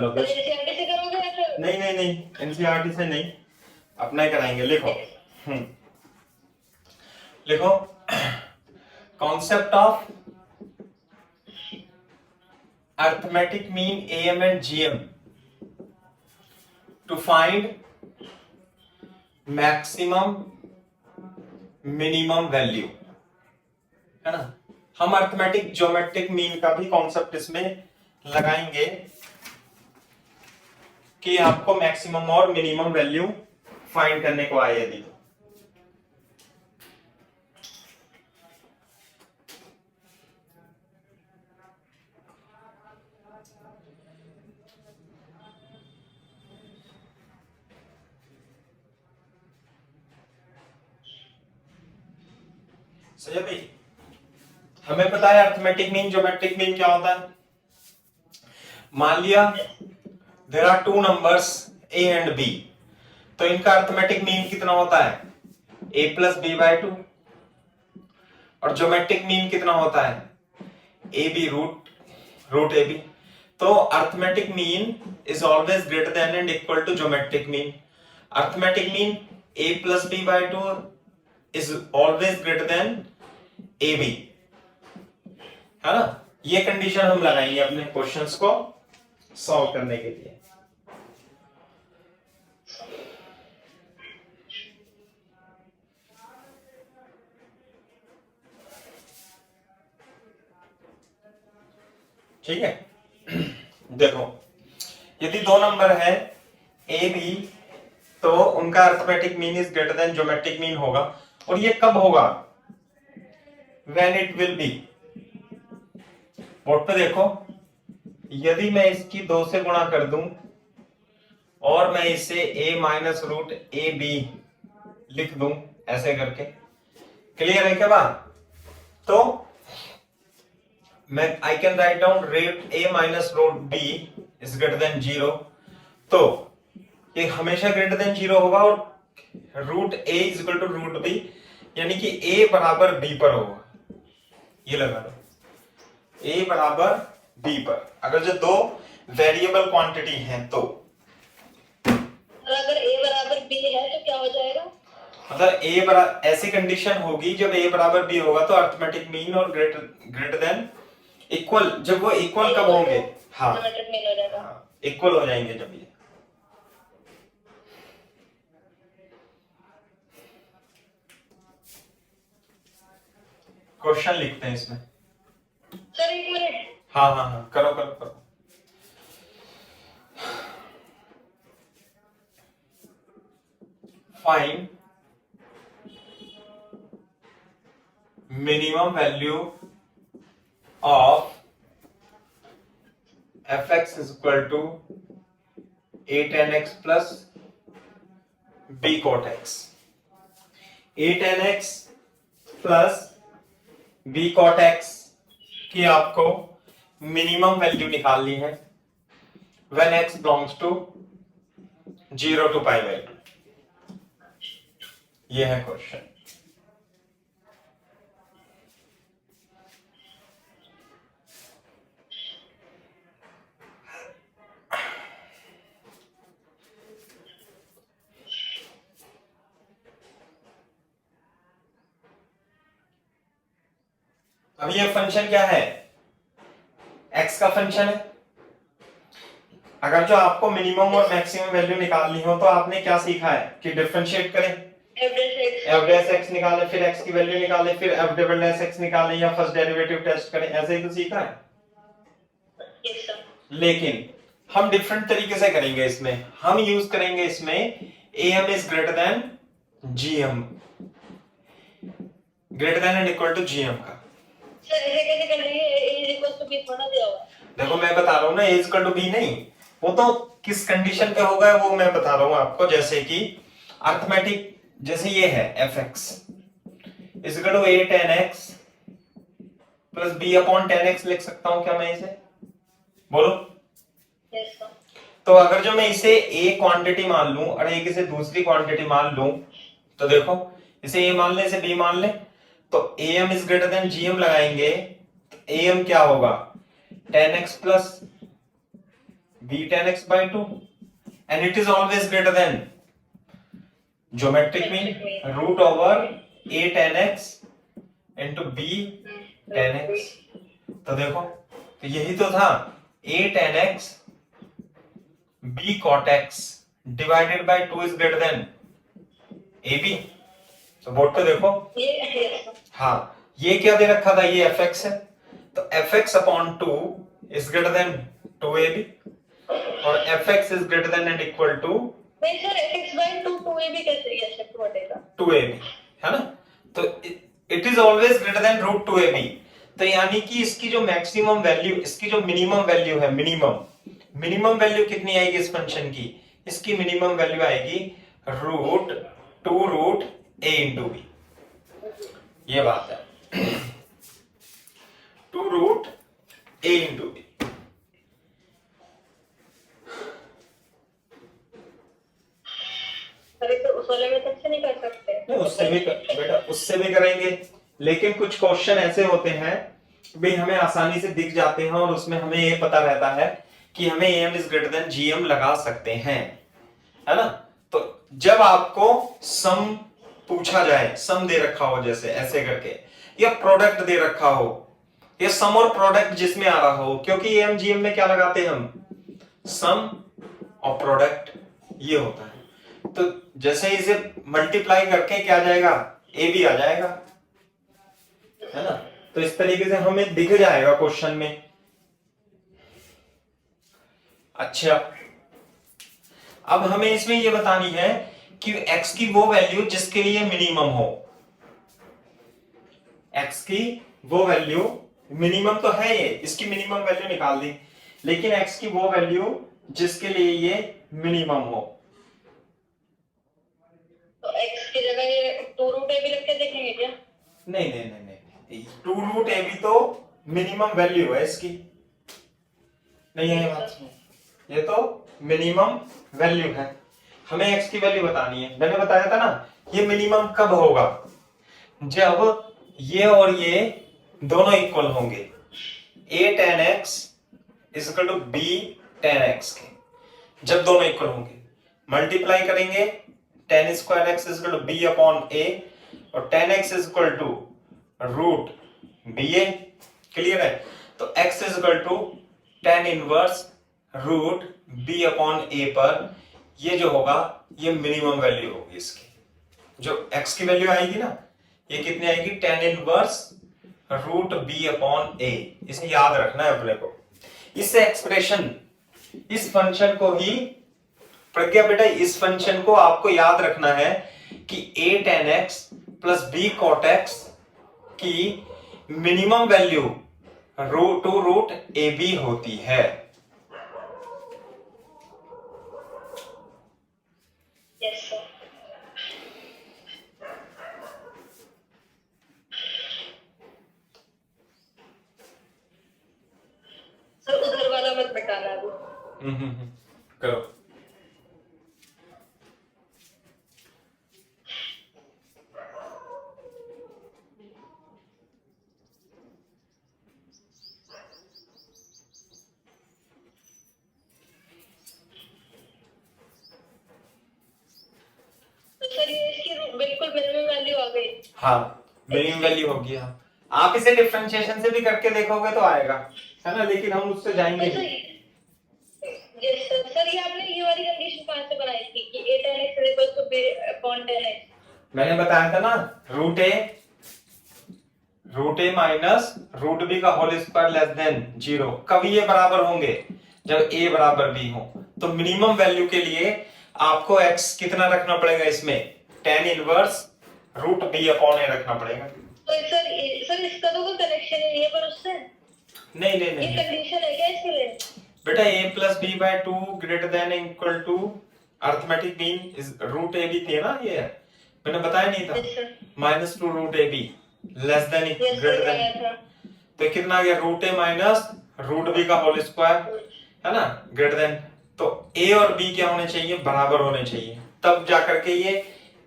चलो तो एनसीईआरटी से करोगे या फिर नहीं नहीं नहीं, एनसीईआरटी से नहीं, अपना ही कराएंगे। लिखो लिखो, concept of arithmetic mean AM and GM to find maximum minimum value, है ना। हम अर्थमेटिक ज्योमेट्रिक मीन का भी कॉन्सेप्ट इसमें लगाएंगे कि आपको मैक्सिमम और मिनिमम वैल्यू फाइंड करने को आए यदि। सही है भाई, हमें पता है अर्थमेटिक मीन ज्योमेट्रिक मीन क्या होता है। मान लिया there are two numbers A and B, तो इनका अर्थमेटिक मीन कितना होता है, a plus B by two, और ज्योमेट्रिक मीन कितना होता है, A B root A B. तो arithmetic mean is always greater than and equal to geometric mean. Arithmetic mean a plus B by two is always greater than A B, है ना। ये condition हम लगाएंगे अपने क्वेश्चंस को solve करने के लिए। ठीक है, देखो यदि दो नंबर है ए बी, तो उनका arithmetic mean is greater than geometric mean होगा। और ये कब होगा, when it will be, board पे देखो, यदि मैं इसकी 2 से गुणा कर दूं और मैं इसे a minus root A b लिख दूं ऐसे करके, क्लियर है क्या बात। तो मैं I can write down rate a minus root b is greater than 0, तो ये हमेशा ग्रेटर देन 0 होगा, और root a is equal to root b, यानी कि a बराबर b पर होगा। ये लगा लो, a बराबर b पर, अगर जो दो वेरिएबल क्वांटिटी हैं तो। अगर a बराबर b है तो क्या हो जाएगा, मतलब a बराबर, ऐसी कंडीशन होगी जब a बराबर b होगा तो अर्थमेटिक मीन और ग्रेटर देन इक्वल, जब वो इक्वल कब होंगे, हाँ ज्योमेट्रिक मीन हो जाएगा। इक्वल हो जाएंगे जब ये। क्वेश्चन लिखते हैं इसमें। सर एक मिनट, हाँ हाँ हाँ, करो करो करो। Find minimum value of fx is equal to a tan x plus b cot x। a tan x plus b cot x की आपको मिनिमम वैल्यू निकालनी है when x belongs to 0 to pi by 2। ये है question. अब ये function क्या है, x का फंक्शन है। अगर जो आपको मिनिमम और मैक्सिमम वैल्यू निकालनी हो तो आपने क्या सीखा है कि डिफरेंशिएट करें, f डैश x निकालें, फिर x की वैल्यू निकालें, फिर f डबल डैश x निकालें, या फर्स्ट डेरिवेटिव टेस्ट करें, ऐसे ही तो सीखा है। yes, sir. लेकिन हम डिफरेंट तरीके से करेंगे। इसमें हम यूज करेंगे इसमें am is greater than gm, greater than and equal to gm का। सर ऐसे कैसे कर लेंगे, a is equal to b थोड़ा दिया हुआ है। देखो मैं बता रहा हूँ ना, a is equal to b नहीं, वो तो किस कंडीशन पे होगा वो मैं बता रहा हूँ आपको। जैसे कि अर्थमेटिक, जैसे ये है fx is equal to a tan x plus b upon tan x लिख सकता हूं क्या मैं इसे, बोलो। yes, sir. तो अगर जो मैं इसे a क्वांटिटी मान लूं और एक इसे दूसरी क्वांटिटी मान लूं, तो देखो इसे a मान ले, इसे b मान ले, तो am is greater than gm लगाएंगे, तो am क्या होगा, tan x plus b tan x by 2 and it is always greater than geometric mean root over a tan x into b tan x। तो देखो, तो यही तो था a tan x b cot x divided by 2 is greater than ab। तो board पे देखो, हाँ ये क्या दे रखा था, ये fx है, तो fx upon 2 is greater than 2ab और fx is greater than and equal to नहीं सर fx by 2 2ab कैसे एक्सेप्ट बनेगा 2ab, है ना। तो it is always greater than root 2ab। तो यानी कि इसकी जो मैक्सिमम वैल्यू, इसकी जो मिनिमम वैल्यू है, मिनिमम वैल्यू कितनी आएगी इस फंक्शन की, इसकी मिनिमम वैल्यू आएगी root 2 root a into b. ये बात है 2 रूट a इंटू बी। अरे तो उस वाले में तक से नहीं कर सकते नहीं, उससे भी बेटा उससे भी करेंगे, लेकिन कुछ क्वेश्चन ऐसे होते हैं भाई हमें आसानी से दिख जाते हैं और उसमें हमें ये पता रहता है कि हमें am is greater than gm लगा सकते हैं, है ना। तो जब आपको सम पूछा जाए, सम दे रखा हो जैसे ऐसे करके, या प्रोडक्ट दे रखा हो, या सम और प्रोडक्ट जिसमें आ रहा हो, क्योंकि am gm में क्या लगाते हैं हम, सम और प्रोडक्ट, ये होता है। तो जैसे इसे मल्टीप्लाई करके क्या आ जाएगा, ए भी आ जाएगा, है ना। तो इस तरीके से हमें दिख जाएगा क्वेश्चन में। अच्छा, अब हमें इसमें ये बतानी है कि x की वो वैल्यू जिसके लिए मिनिमम हो, x की वो वैल्यू, मिनिमम तो है ये, इसकी मिनिमम वैल्यू निकाल दी, लेकिन x की वो वैल्यू जिसके लिए ये मिनिमम हो। तो x की जगह ये 2 रूट a भी लिख के देखेंगे क्या? नहीं नहीं नहीं नहीं, 2 रूट a भी तो मिनिमम वैल्यू है इसकी, नहीं है बात, ये तो मिनिमम वैल्यू है, हमें x की वैल्यू बतानी है। मैंने बताया था ना, ये मिनिमम कब होगा, जब ये और ये दोनों इक्वल होंगे, a tan x is equal to b tan x के, जब दोनों इक्वल होंगे मल्टीप्लाई करेंगे, tan square x is equal to b upon a और tan x is equal to root ba, clear है। तो x is equal to tan inverse root b upon a पर ये जो होगा ये मिनिमम वैल्यू होगी इसकी, जो x की वैल्यू आएगी ना, ये कितनी आएगी, tan inverse root b upon a। इसे याद रखना है अपने को। इस एक्सप्रेशन, इस फंक्शन को ही प्रज्ञा बेटा, इस फंक्शन को आपको याद रखना है कि a tan x plus b cot x की minimum value root 2 root ab होती है। Yes sir. सर उधर वाला मत बताना अभी। करो। तो सर ये इसकी बिल्कुल मिनिमम वैल्यू आ गई। हाँ मिनिमम वैल्यू होगी। हाँ आप इसे डिफरेंशिएशन से भी करके देखोगे तो आएगा, है ना, लेकिन हम उससे जाएंगे यस सर। सर ये आपने ये वाली कंडीशन कहां से बनाई थी कि a tan x equal to b upon tan x? मैंने बताया था ना, root a minus root b का होल स्क्वायर लेस देन 0, कब ये बराबर होंगे, जब a बराबर b हो। तो मिनिमम वैल्यू के लिए आपको x कितना रखना पड़ेगा, इसमें tan inverse root b upon a रखना पड़ेगा। तो सर इसका तो कोई कनेक्शन नहीं है पर उससे, नहीं नहीं ये नहीं कंडीशन है क्या इसके लिए? बेटा a plus B by 2 greater than equal to arithmetic mean is root A b थी ना, ये मैंने बताया नहीं था, माइनस 2 रूट ए b less than greater than, तो कितना आ गया, root a minus root b का होल स्क्वायर, है ना, ग्रेटर देन। तो a और b क्या होने चाहिए, बराबर होने चाहिए, तब जाकर के ये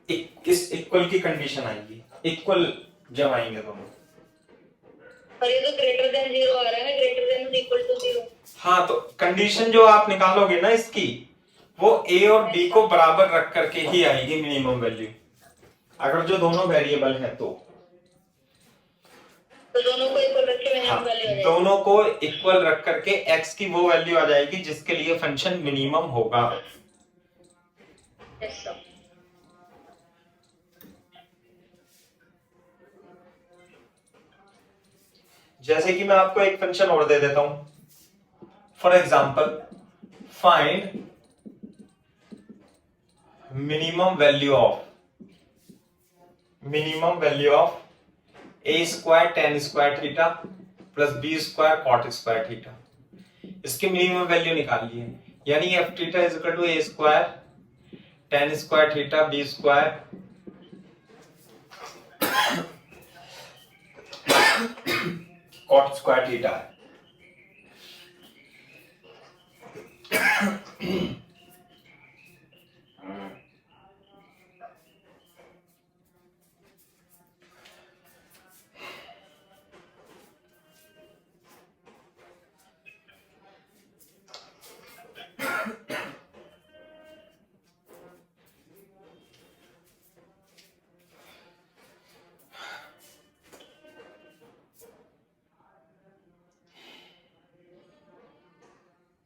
इस इक्वल की कंडीशन आएगी, इक्वल जब आएंगे दोनों। और ये तो ग्रेटर देन 0 आ रहा है ना, ग्रेटर देन इक्वल टू 0। हाँ, तो कंडीशन जो आप निकालोगे ना इसकी, वो ए और बी को बराबर रख करके ही आएगी मिनिमम वैल्यू, अगर जो दोनों वेरिएबल है तो दोनों को इक्वल रख के मिनिमम वैल्यू आ जाएगी। दोनों को इक्वल रख करके एक्स की वो वैल्यू आ जाएगी जिसके लिए फंक्शन मिनिमम होगा। Yes sir. जैसे कि मैं आपको एक फंक्शन और दे देता हूं, for example find minimum value of a square tan square theta plus B square cot square theta. इसकी मिनिमम वैल्यू निकालिए, यानी f theta is equal to a square tan square theta B square cot square theta है।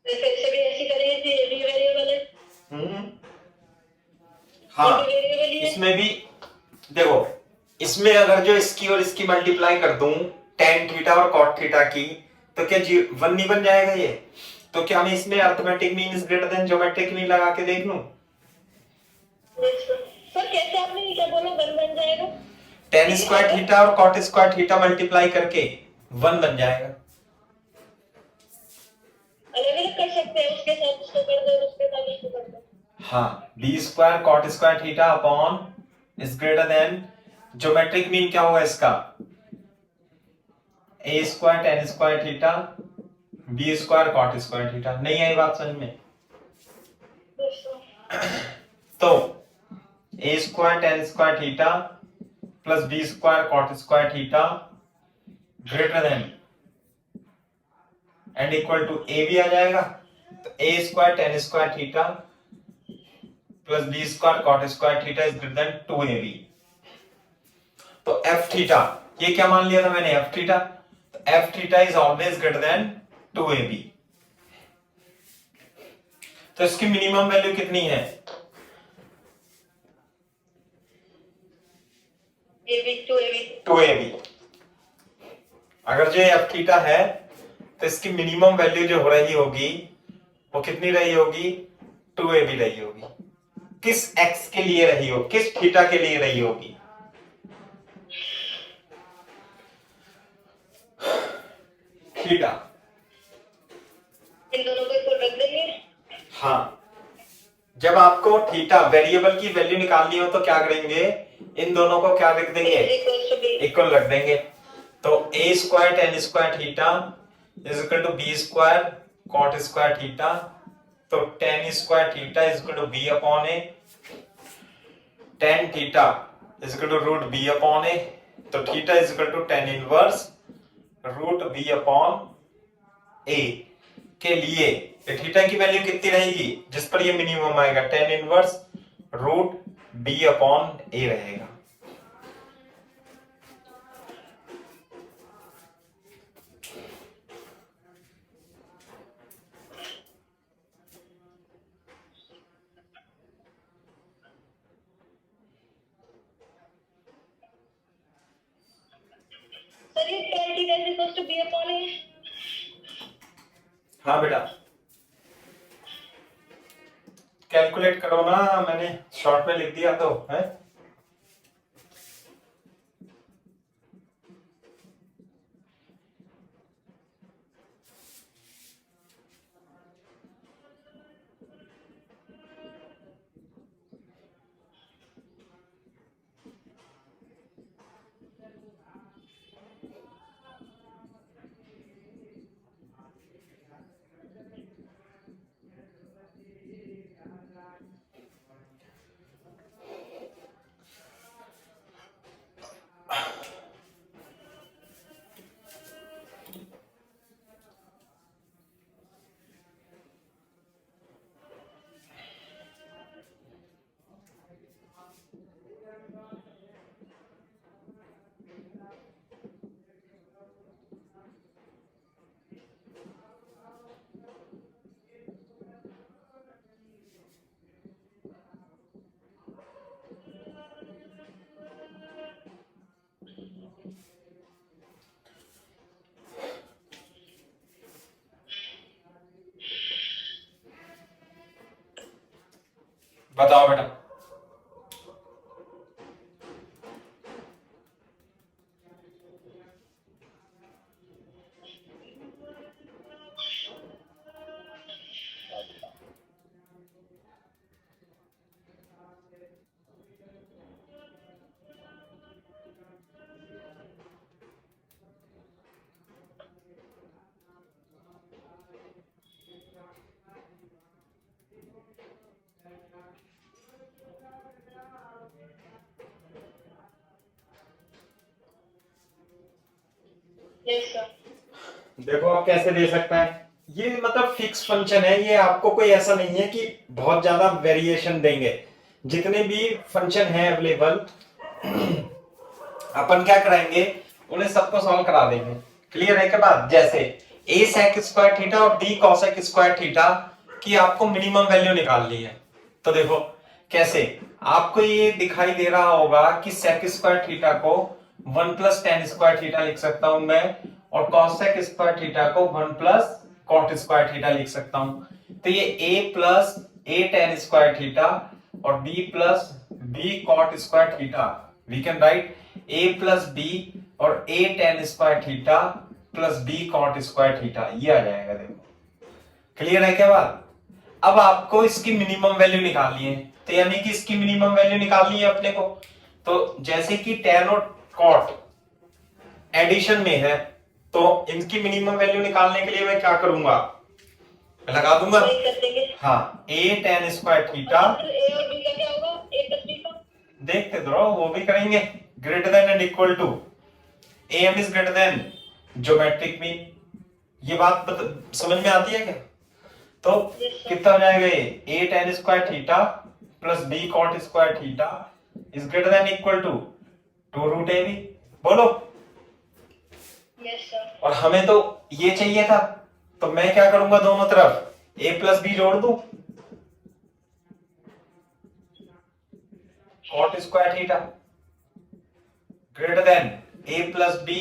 फिर से भी ऐसी करेंगे कि ये भी वेरिएबल है। हाँ, इसमें भी देखो, इसमें अगर जो इसकी और इसकी मल्टीप्लाई कर दूं टेन थीटा और कॉट थीटा की, तो क्या 1 नहीं बन जाएगा ये? तो क्या मैं इसमें arithmetic mean is greater than geometric mean लगा के देख लूं? सर कैसे आपने ये क्या बोला 1 बन जाएगा? टेन स्क्वायर थीटा और कॉट स्क्वायर थीटा मल्टीप्लाई करके 1 बन जाएगा। अलग-अलग कर सकते हैं, उसके साथ उसको कर दो, उसके साथ उसको कर दो। हाँ, B square cot square theta upon is greater than geometric mean क्या होगा इसका? A square tan square theta B square cot square theta. नहीं आई बात समझ में? तो A square tan square theta plus B square cot square theta greater than and equal to A भी आ जाएगा। तो A square tan square theta plus B square cot square theta is greater than 2ab। तो F theta, ये क्या मान लिया था मैंने? F theta. तो F theta is always greater than 2ab। तो इसकी मिनिमम वैल्यू कितनी है? AB 2ab। अगर जो एफ थीटा है तो इसकी मिनिमम वैल्यू जो हो रही होगी वो कितनी रही होगी? 2ab रही होगी। किस x के लिए रही होगी? किस थीटा के लिए रही होगी? थीटा। इन दोनों को इक्वल रख देंगे। हाँ, जब आपको थीटा वेरिएबल की वैल्यू निकालनी हो तो क्या करेंगे? इन दोनों को क्या लिख देंगे? इक्वल रख देंगे। तो A square tan square theta is equal to B square cot square theta. तो tan square theta is equal to B upon A, tan theta is equal to root B upon A. तो theta is equal to tan inverse root B upon A के लिए theta की value कितनी रहेगी जिस पर ये मिनिमम आएगा? Tan inverse root B upon A रहेगा। सर ये tan theta is equal to b upon a। हाँ बेटा, कैलकुलेट करो ना, मैंने शॉर्ट में लिख दिया तो है। बताओ बेटा। Yes sir. देखो आप कैसे दे सकता है, ये मतलब फिक्स फंक्शन है, ये आपको कोई ऐसा नहीं है कि बहुत ज्यादा वेरिएशन देंगे। जितने भी फंक्शन है अवेलेबल अपन क्या कराएंगे, उन्हें सबको सॉल्व करा देंगे। क्लियर है के बाद, जैसे a sec स्क्वायर थीटा और b cosec स्क्वायर थीटा की आपको मिनिमम वैल्यू निकालनी है। तो देखो कैसे, आपको ये दिखाई दे रहा होगा कि sec स्क्वायर थीटा को 1 प्लस टेन स्क्वायर थीटा लिख सकता हूं मैं, और cosec स्क्वायर थीटा को 1 प्लस cot स्क्वायर थीटा लिख सकता हूं। तो ये a plus a tan square theta और b plus b cot square theta, we can write a plus b और a tan square theta plus b cot square theta, ये आ जाएगा। देखो क्लियर है क्या बात। अब आपको इसकी मिनिमम वैल्यू निकालनी है, तो यानी कि इसकी मिनिमम वैल्यू निकालनी है अपने को। तो जैसे कि टेन और कॉट एडिशन में है, तो इनकी मिनिमम वैल्यू निकालने के लिए मैं क्या करूंगा, लगा दूंगा। हाँ, a टेन स्क्वायर थीटा, ए और बी का क्या होगा, ए प्लस बी का देखते तो रहो, वो भी करेंगे। Greater than and equal to am is greater than geometric mean. ये बात समझ में आती है क्या। तो कितना हो जाएगा, ये a tan square theta plus b cot square theta is greater than equal to 2 root ab। बोलो। Yes sir. और हमें तो ये चाहिए था, तो मैं क्या करूंगा, दोनों तरफ a प्लस बी जोड़ दूं, cot square theta greater than a plus B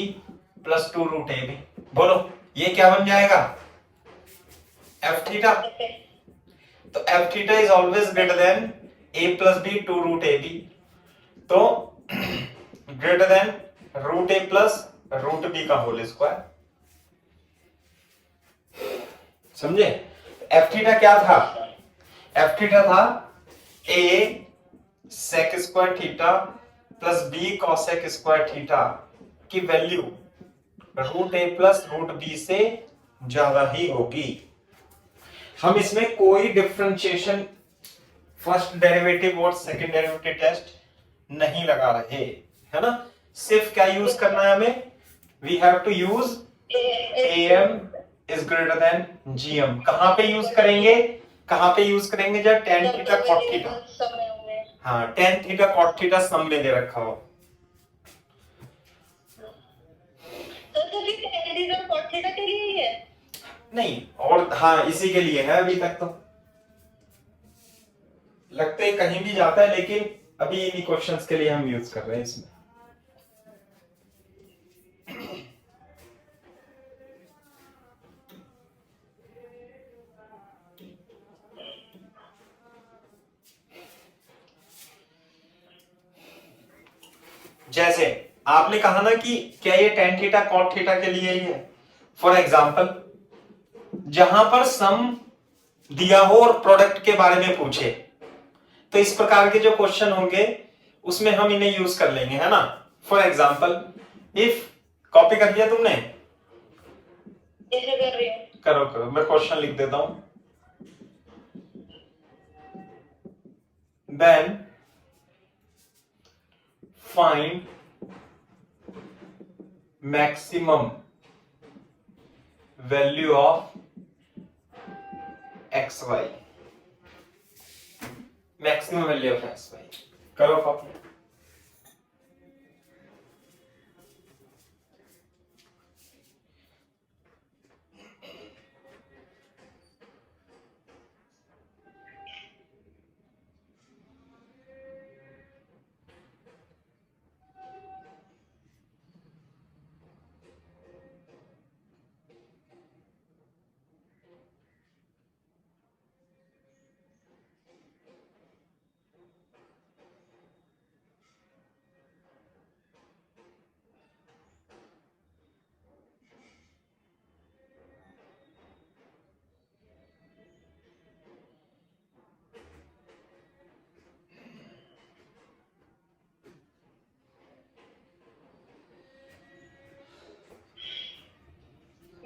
plus 2 root ab। बोलो ये क्या बन जाएगा, f थीटा। तो f theta is always greater than a plus B 2 root ab। तो greater than root a plus root b का whole square. समझे। f theta क्या था, f थीटा था a sec square theta plus b cosec square theta की value root a plus root b से ज्यादा ही होगी। हम इसमें कोई डिफरेंशिएशन फर्स्ट डेरिवेटिव और सेकंड डेरिवेटिव टेस्ट नहीं लगा रहे, है ना। सिर्फ क्या यूज करना है हमें, we have to use am is greater than gm। कहां पे यूज करेंगे, कहां पे यूज करेंगे, जब tan थीटा cot थीटा, हाँ tan थीटा cot थीटा सम में दे रखा हो। तो फिर tan थीटा cot थीटा के लिए ही है नहीं, और हाँ इसी के लिए है। अभी तक तो लगते कहीं भी जाता है, लेकिन अभी इन्हीं क्वेश्चंस के लिए हम यूज कर रहे हैं इसमें। जैसे आपने कहा ना कि क्या ये tan थीटा cot थीटा के लिए ही है। फॉर एग्जाम्पल जहां पर सम दिया हो और प्रोडक्ट के बारे में पूछे, तो इस प्रकार के जो क्वेश्चन होंगे उसमें हम इन्हें यूज कर लेंगे, है ना। फॉर एग्जाम्पल इफ, कॉपी कर लिया तुमने, कर रही हूँ, करो करो, मैं क्वेश्चन लिख देता हूं। Then find maximum value of x y, maximum value of x y, करो कॉपी।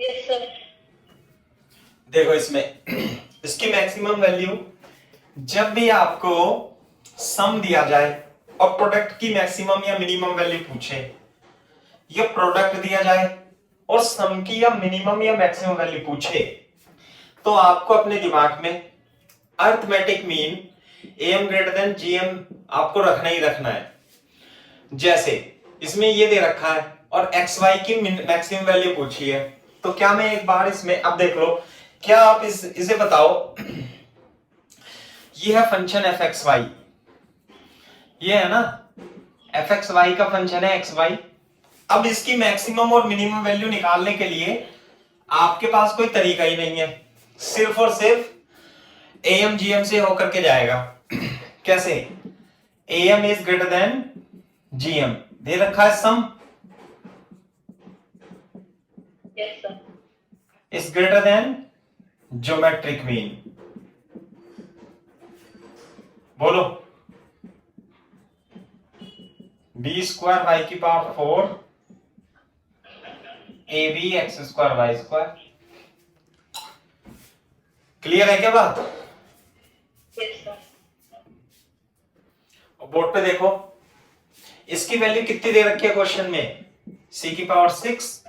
Yes sir. देखो इसमें इसकी मैक्सिमम वैल्यू, जब भी आपको सम दिया जाए और प्रोडक्ट की मैक्सिमम या मिनिमम वैल्यू पूछे, या प्रोडक्ट दिया जाए और सम की या मिनिमम या मैक्सिमम वैल्यू पूछे, तो आपको अपने दिमाग में arithmetic mean M greater than GM आपको रखना ही रखना है। जैसे इसमें ये दे रखा है और एक्स वाई की मैक्सिमम वैल्यू पूछी है, तो क्या मैं एक बार इसमें, अब देख लो, क्या आप इसे बताओ, ये है फंक्शन एफ एक्स वाई, ये है ना एफ एक्स वाई का फंक्शन है एक्स वाई। अब इसकी मैक्सिमम और मिनिमम वैल्यू निकालने के लिए आपके पास कोई तरीका ही नहीं है, सिर्फ और सिर्फ एम जीएम से होकर के जाएगा। कैसे? M is greater than GM, दे रखा है सम yes sir. Is greater than geometric mean. बोलो, बी स्क्वायर वाई की power 4 A B x square Y square. Clear है क्या बात? Yes sir. बोर्ड पे देखो, इसकी वैल्यू कितनी दे रखी है क्वेश्चन में, c की power 6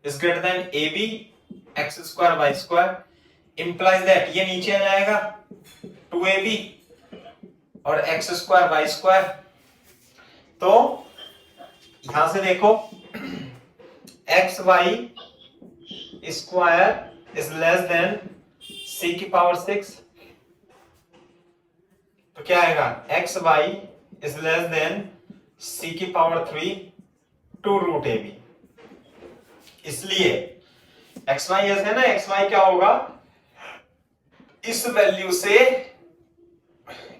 is greater than A B x square Y square, implies that ये नीचे आ जाएगा 2ab और एक्स स्क्वायर वाई स्क्वायर। तो यहां से देखो x y square is less than c की पावर 6, तो क्या आएगा, x y is less than c की पावर 3 2 रूट ए बी। इसलिए एक्स वाई ऐसे है ना, एक्स वाई क्या होगा, इस वैल्यू से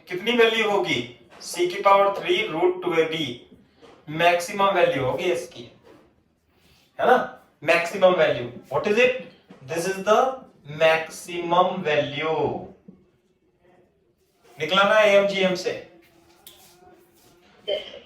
कितनी वैल्यू होगी, c की power 3 root 2 a b maximum value होगी इसकी, है ना, maximum value. What is it, this is the maximum value. निकला ना एमजीएम से? Yes sir.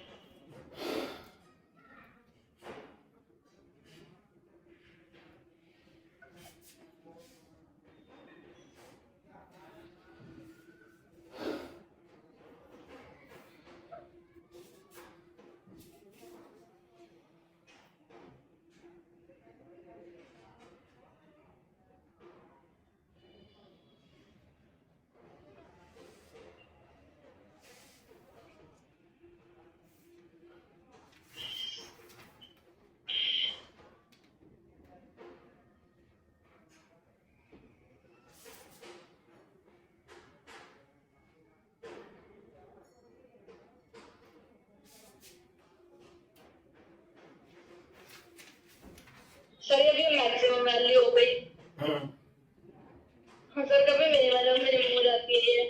सर ये भी मैक्सिमम वैल्यू हो गई। हाँ सर, कभी मिनिमम में हो जाती है ये।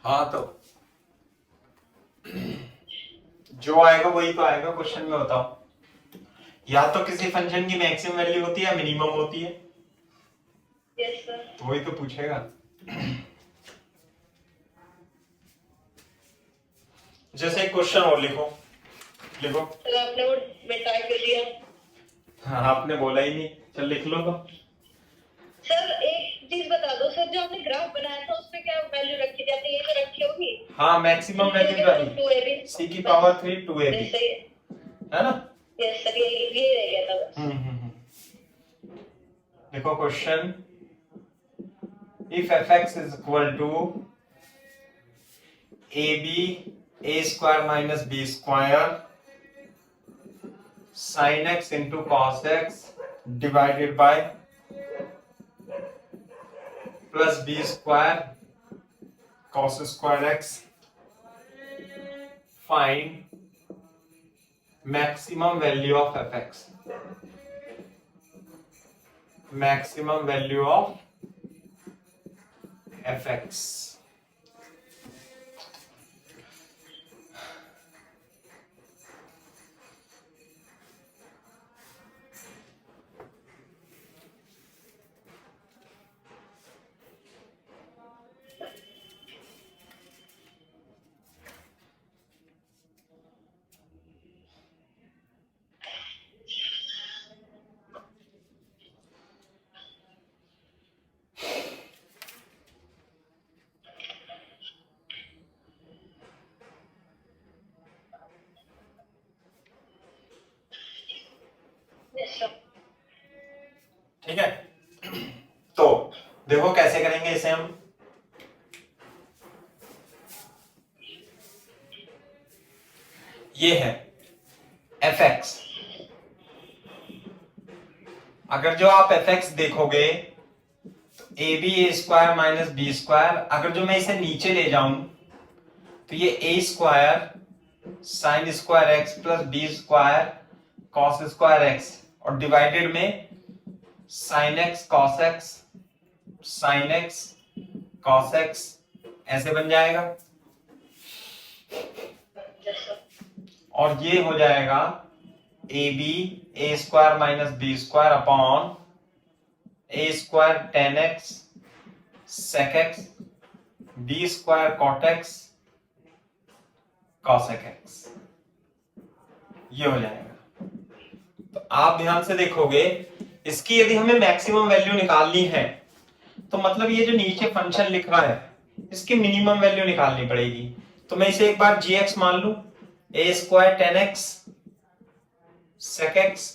हाँ, तो जो आएगा वही तो आएगा क्वेश्चन में, बताओ। या तो किसी फंक्शन की मैक्सिमम वैल्यू होती है या मिनिमम होती है, यस सर। तो वही तो पूछेगा। जैसे एक क्वेश्चन और लिखो, लिखो। सर आपने वो मिटा के दिया। हाँ, आपने बोला ही नहीं, चल लिख लो तो। सर एक चीज बता दो सर, जो आपने ग्राफ बनाया था उसपे क्या वैल्यू रखी थी आपने, ये तो रखी होगी। हाँ, मैक्सिमम वैल्यू वही c की पावर 3 2ab, सही है ना। यस सर, ये रह गया था बस। देखो question, if fx is equal to ab a square minus b square sin x into cos x divided by plus b square cos square x, find maximum value of fx, maximum value of fx। Yes sir. ठीक है, तो देखो कैसे करेंगे इसे हम। ये है fx, अगर जो आप fx देखोगे तो A B A square minus B square, अगर जो मैं इसे नीचे ले जाऊं तो ये A square sine square x plus B square cos square x, और डिवाइडेड में sine X cos X sine X cos X ऐसे बन जाएगा। Yes sir. और ये हो जाएगा A B A square minus B square upon A square tan X sec X B square cot X cosec x, ये हो जाएगा। तो आप ध्यान से देखोगे, इसकी यदि हमें मैक्सिमम वैल्यू निकालनी है तो मतलब ये जो नीचे फंक्शन लिख रहा है इसकी मिनिमम वैल्यू निकालनी पड़ेगी। तो मैं इसे एक बार जी मान लू, A square tan X sec X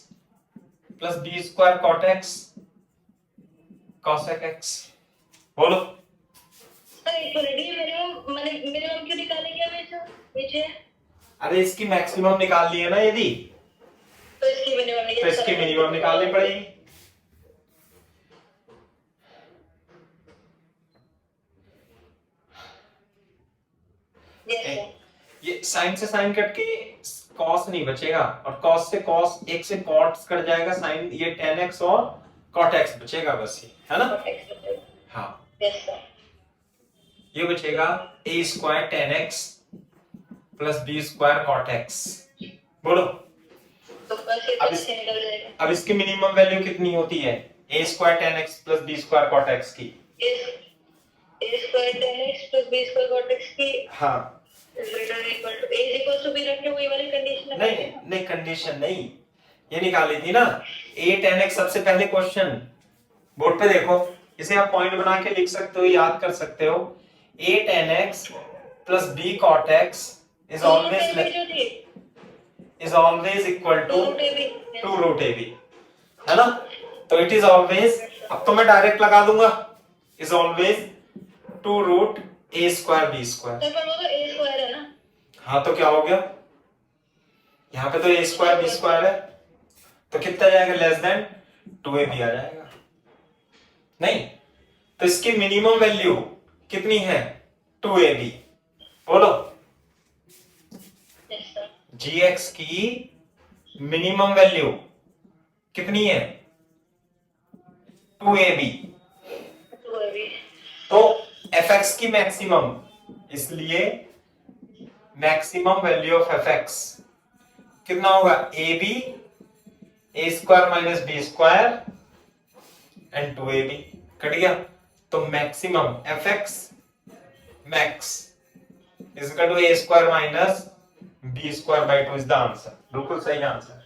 plus B square cot X cosec X. बोलो सर एक मिनट, ये मिनिमम क्यों निकालेंगे हमें सर नीचे? अरे इसकी मैक्सिमम निकालनी है ना यदि, तो इसकी मिनिमम तो इसकी मिनिमम निकालनी पड़ेगी। Yes sir. ये साइन से साइन कट के कॉस नहीं बचेगा, और कॉस से कॉस, एक से कॉट कट जाएगा, साइन ये टेन एक्स और कॉट एक्स बचेगा बस, ये है ना। हाँ यस सर। ये बचेगा A square tan X plus B square cot X. बोलो तो बस ये अब तो इस- ऐसे निकल जाएगा। अब इसकी मिनिमम वैल्यू कितनी होती है A square tan X plus B square cot X की? A square tan X plus B square cot X की हाँ greater equal to A is equal to B रख के वही वाली कंडीशन नहीं नहीं, कंडीशन नहीं, ये निकाली थी ना ए टेन एक्स। सबसे पहले क्वेश्चन बोर्ड पे देखो, इसे आप पॉइंट बना के लिख सकते हो, याद कर सकते हो। A tan X plus B cot X is always equal to root A B, है ना। तो इट इज ऑलवेज, अब तो मैं डायरेक्ट लगा दूंगा, is always two root a square B square. पर वो तो ए स्क्वायर है ना। हाँ तो क्या हो गया, यहाँ पे तो ए स्क्वायर बी स्क्वायर है, तो कितना जाएगा, less than two A B आ जाएगा। नहीं तो इसकी मिनिमम वैल्यू कितनी है, टू ए बी। बोलो यस सर। जी एक्स की मिनिमम वैल्यू कितनी है, टू ए बी। तो वो भी तो एफ एक्स की मैक्सिमम, इसलिए maximum value of F X कितना होगा, A B A square minus B square and two A B. कट गया, तो maximum F X max is equal to a square minus B square by two is the answer. बिल्कुल सही answer.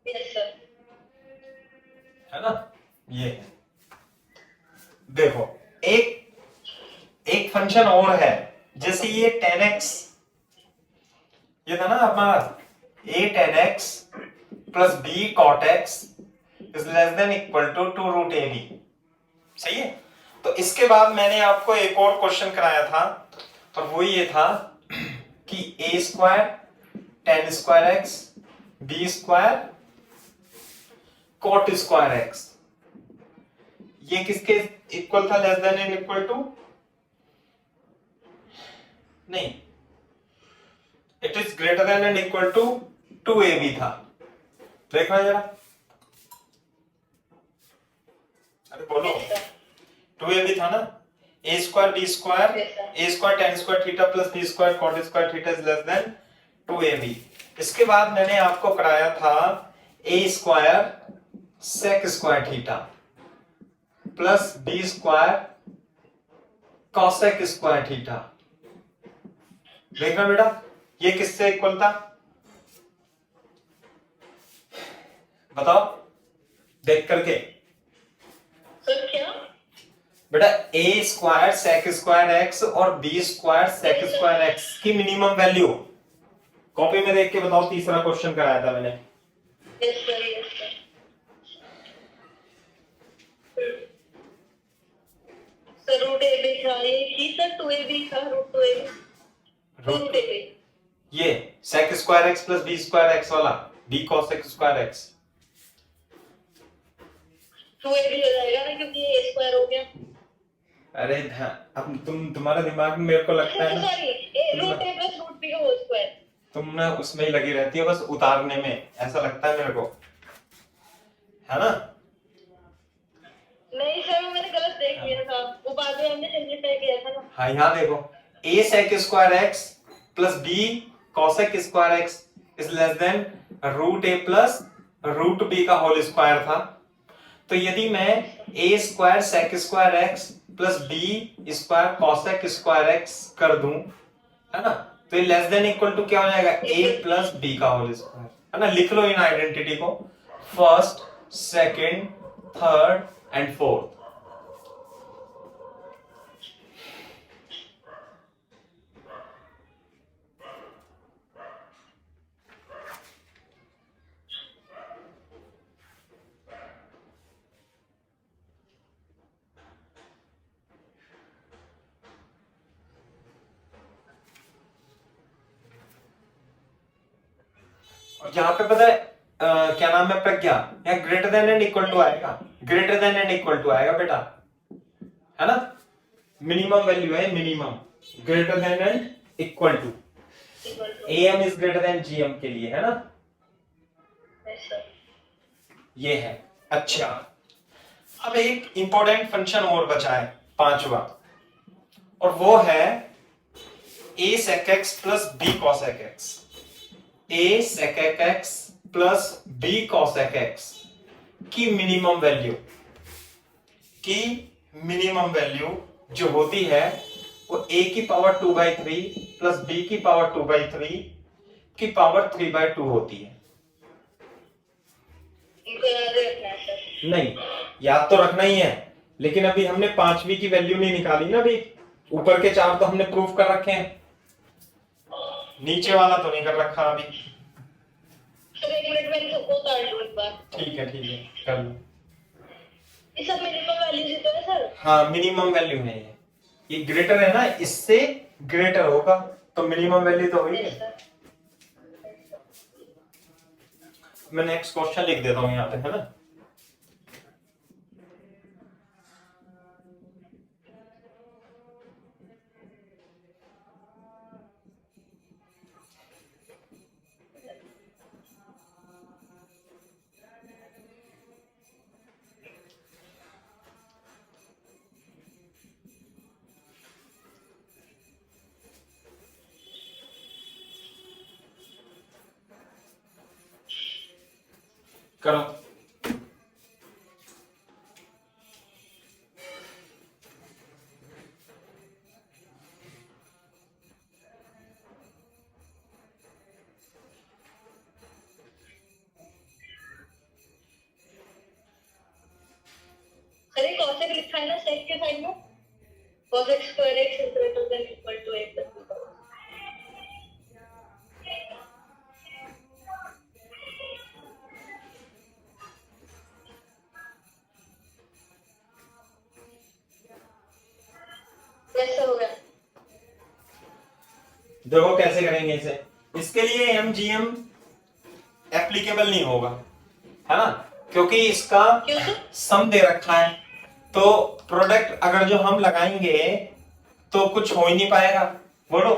Yes sir. है ना, ये है। देखो एक फंक्शन और है, जैसे ये टेन एक्स, ये था ना हमारा A tan X plus B cot X is less than equal to two root A B. सही है। तो इसके बाद मैंने आपको एक और क्वेश्चन कराया था, और वो ये था कि A square tan square X B square cot square X, ये किसके इक्वल था, less than and equal to, नहीं, it is greater than and equal to two A B था। देखना जरा, अरे बोलो, टू ए बी था ना। A square B square A square tan square theta plus B square cot square theta is less than two A B. इसके बाद मैंने आपको कराया था A square sec square theta plus B square cosec square theta. देखना बेटा ये किससे इक्वल था, बताओ देख करके। सर क्या? बेटा a square sec square x और b square sec square x की मिनिमम वैल्यू कॉपी में देख के बताओ। तीसरा क्वेश्चन कराया था मैंने। Yes sir, yes sir. Sir root A B था ये ही सर, 2ab था, रूट 2ab, रूट ए बी। ये sec square x plus B square X वाला B cosec square X 2ab हो जाएगा ना, क्योंकि ये a स्क्वायर हो गया। अरे अब तुम्हारे दिमाग में मेरे को लगता है ना sorry, root a plus root b का होल स्क्वायर। तुम ना उसमें ही लगी रहती है बस उतारने में, ऐसा लगता है मेरे को, है ना। नहीं सर, मैंने गलत देख लिया था, वो बाद में हमने सिंपलीफाई किया था ना। हाँ यहाँ देखो a sec square x plus b cosec square x is less than root a plus root b का होल स्क्वायर था। तो यदि मैं a square sec square x plus B square cosec square x कर दूं, है ना, तो ये लेस देन इक्वल टू क्या हो जाएगा, a प्लस बी का होल स्क्वायर, है ना। लिख लो इन आइडेंटिटी को, first second third and fourth. और यहाँ पे पता है क्या नाम है, प्रज्ञा, यहाँ greater than and equal to आएगा, greater than and equal to आएगा बेटा, है ना। मिनिमम वैल्यू है, minimum greater than and equal to, am is greater than gm के लिए, है ना। Yes sir. ये है। अच्छा अब एक इंपॉर्टेंट फंक्शन और बचा है, पांचवा, और वो है a sec x plus b cosec x। a sec x plus b cosec x की मिनिमम वैल्यू जो होती है वो a की पावर 2/3 प्लस b की पावर 2/3 की पावर 3/2 होती है। इनको याद रखना है सर। नहीं याद तो रखना ही है, लेकिन अभी हमने पांचवी की वैल्यू नहीं निकाली ना, अभी ऊपर के चार तो हमने प्रूफ कर रखे हैं, नीचे वाला तो नहीं कर रखा अभी। सर 1 मिनट में सबको उतार लो एक बार। ठीक है कर लो। ये सब मिनिमम वैल्यूज ही तो है सर। हाँ मिनिमम वैल्यू है ये ग्रेटर है ना, इससे ग्रेटर होगा तो मिनिमम वैल्यू तो हुई है। मैं नेक्स्ट क्वेश्चन लिख देता हूँ यहाँ पे, है ना। करो। सर ये cosec लिखा है ना sec के साइड में, cosec square x is greater than equal to a plus b। कैसे हो गया? देखो कैसे करेंगे इसे, इसके लिए MGM एप्लीकेबल नहीं होगा, है ना, क्योंकि इसका क्यों सर? सम दे रखा है, तो प्रोडक्ट अगर जो हम लगाएंगे तो कुछ हो ही नहीं पाएगा। बोलो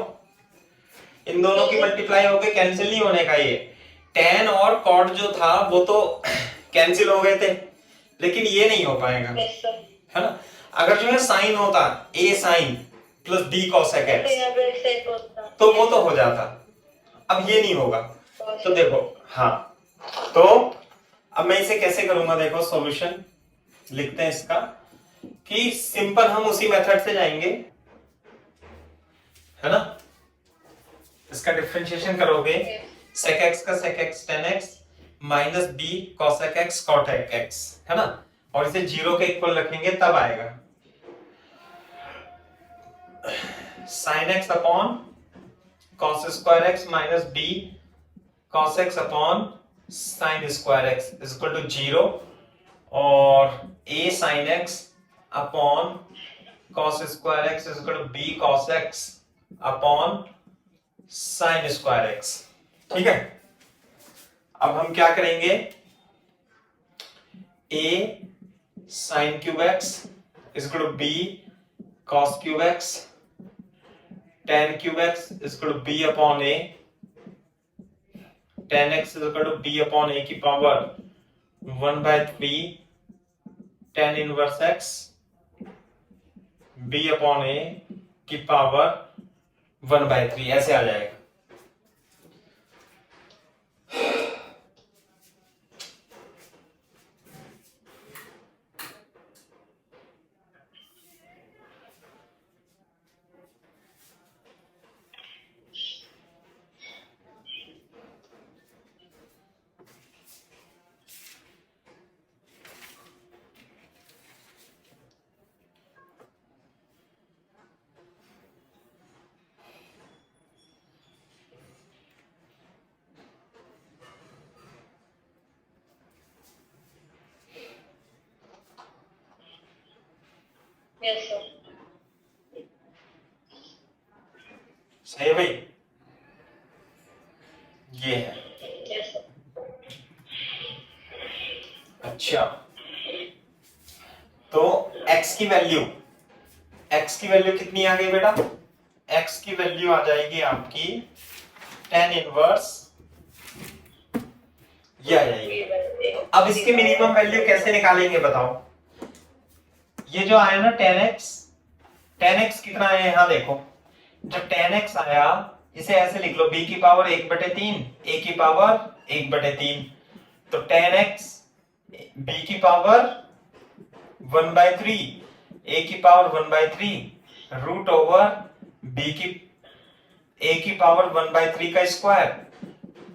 इन दोनों की मल्टीप्लाई होके कैंसिल नहीं होने का, ये tan और cot जो था वो तो कैंसिल हो गए थे, लेकिन ये नहीं हो पाएगा, यस सर। है ना। अगर जो है साइन होता a sin plus b cosec तो x यहाँ पे sec होता, तो वो तो हो जाता, अब ये नहीं होगा। तो देखो हाँ, तो अब मैं इसे कैसे करूंगा, देखो सॉल्यूशन लिखते हैं इसका कि सिंपल हम उसी मेथड से जाएंगे, है ना। इसका डिफरेंशिएशन करोगे sec x का sec x tan x minus b cosec x cotec x, है ना, और इसे जीरो के इक्वल रखेंगे तब आएगा sin x upon cos square x minus b cos x upon sin square x is equal to zero, और a sin x upon cos square x is equal to b cos x upon sin square x। ठीक है, अब हम क्या करेंगे, a sin cube x is equal to b cos cube x tan cube x is equal to b upon a tan x is equal to b upon a की power 1/3 tan inverse x b upon a की power 1/3 ऐसे आ जाएगा। Yes sir. सही है भाई, ये है। Yes sir. अच्छा, तो x की वैल्यू कितनी आ गई बेटा, x की वैल्यू आ जाएगी आपकी tan इनवर्स, ये आ जाएगी। अब इसकी मिनिमम वैल्यू कैसे निकालेंगे बताओ, ये जो आया ना tan x कितना है, यहां देखो, जब tan x आया इसे ऐसे लिख लो b की पावर 1/3 a की पावर 1/3, तो tan x b की पावर 1/3 a की पावर 1/3 रूट ओवर a की पावर 1/3 का स्क्वायर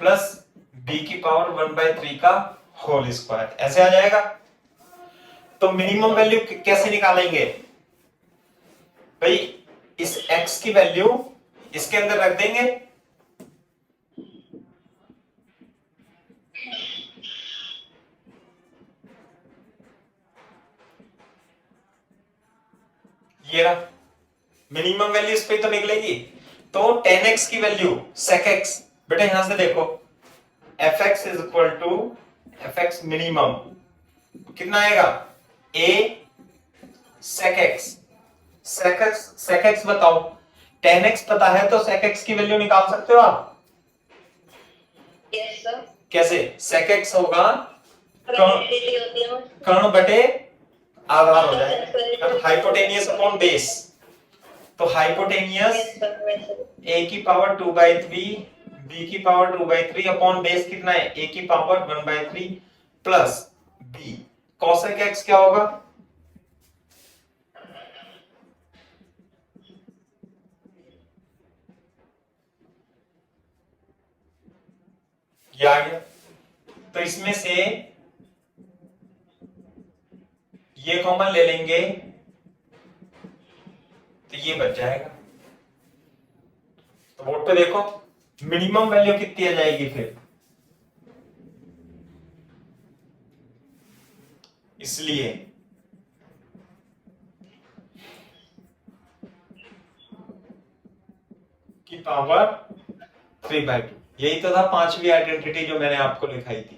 प्लस b की पावर 1/3 का होल स्क्वायर, ऐसे आ जाएगा। तो मिनिमम वैल्यू कैसे निकालेंगे भाई, इस x की वैल्यू इसके अंदर रख देंगे, ये रहा मिनिमम वैल्यू, इस पे तो निकलेगी। तो tan x की वैल्यू sec x, बेटा यहां से देखो fx is equal to fx minimum कितना आएगा, a sec x बताओ, tan x पता है तो sec x की वैल्यू निकाल सकते हो आप। Yes sir. कैसे, sec x होगा कर्ण कर्ण बटे आधार हो जाए, हाइपोटेनियस अपॉन बेस, तो हाइपोटेनियस a की पावर 2/3 b की पावर 2/3 अपॉन बेस कितना है, a की power 1/3 plus b cosec x क्या होगा, ये आ गया। तो इसमें से ये कॉमन ले लेंगे तो ये बच जाएगा। तो बोर्ड पे देखो मिनिमम वैल्यू कितनी आ जाएगी फिर, इसलिए की पावर 3/2, यही तो था पांचवी आइडेंटिटी जो मैंने आपको लिखाई थी।